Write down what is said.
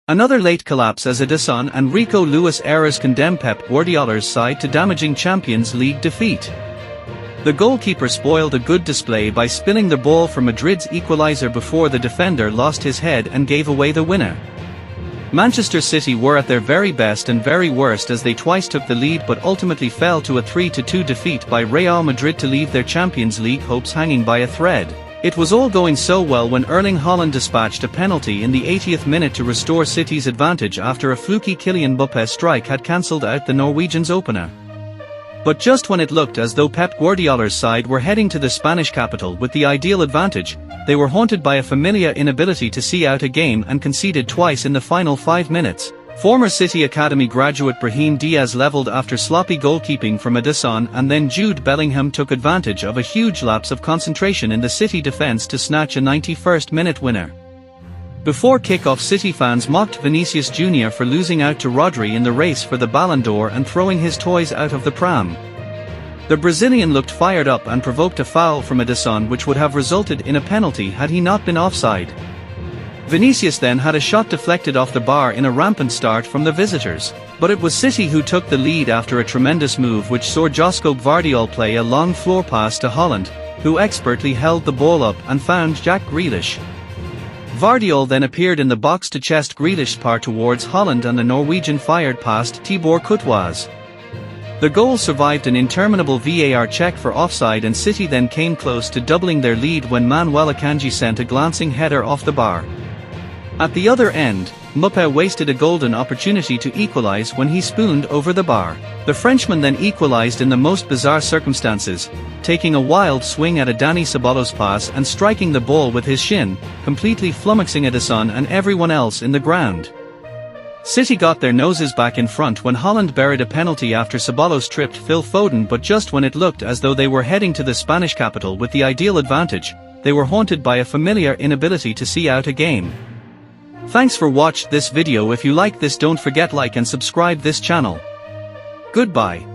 Another late collapse as Ederson and Rico Lewis errors condemn Pep Guardiola's side to damaging Champions League defeat. The goalkeeper spoiled a good display by spinning the ball for Madrid's equaliser before the defender lost his head and gave away the winner. Manchester City were at their very best and very worst as they twice took the lead but ultimately fell to a 3-2 defeat by Real Madrid to leave their Champions League hopes hanging by a thread. It was all going so well when Erling Haaland dispatched a penalty in the 80th minute to restore City's advantage after a fluky Kylian Mbappé strike had cancelled out the Norwegians' opener. But just when it looked as though Pep Guardiola's side were heading to the Spanish capital with the ideal advantage, they were haunted by a familiar inability to see out a game and conceded twice in the final 5 minutes. Former City Academy graduate Brahim Diaz levelled after sloppy goalkeeping from Ederson, and then Jude Bellingham took advantage of a huge lapse of concentration in the City defence to snatch a 91st minute winner. Before kick-off, City fans mocked Vinicius Jr. for losing out to Rodri in the race for the Ballon d'Or and throwing his toys out of the pram. The Brazilian looked fired up and provoked a foul from Ederson which would have resulted in a penalty had he not been offside. Vinicius then had a shot deflected off the bar in a rampant start from the visitors, but it was City who took the lead after a tremendous move which saw Pep Guardiola play a long floor pass to Haaland, who expertly held the ball up and found Jack Grealish. Guardiola then appeared in the box to chest Grealish's part towards Haaland and the Norwegian fired past Thibaut Courtois. The goal survived an interminable VAR check for offside, and City then came close to doubling their lead when Manuel Akanji sent a glancing header off the bar. At the other end, Mbappé wasted a golden opportunity to equalise when he spooned over the bar. The Frenchman then equalised in the most bizarre circumstances, taking a wild swing at a Dani Ceballos pass and striking the ball with his shin, completely flummoxing Ederson and everyone else in the ground. City got their noses back in front when Haaland buried a penalty after Ceballos tripped Phil Foden, but just when it looked as though they were heading to the Spanish capital with the ideal advantage, they were haunted by a familiar inability to see out a game. Thanks for watching this video. If you like this, don't forget like and subscribe this channel. Goodbye.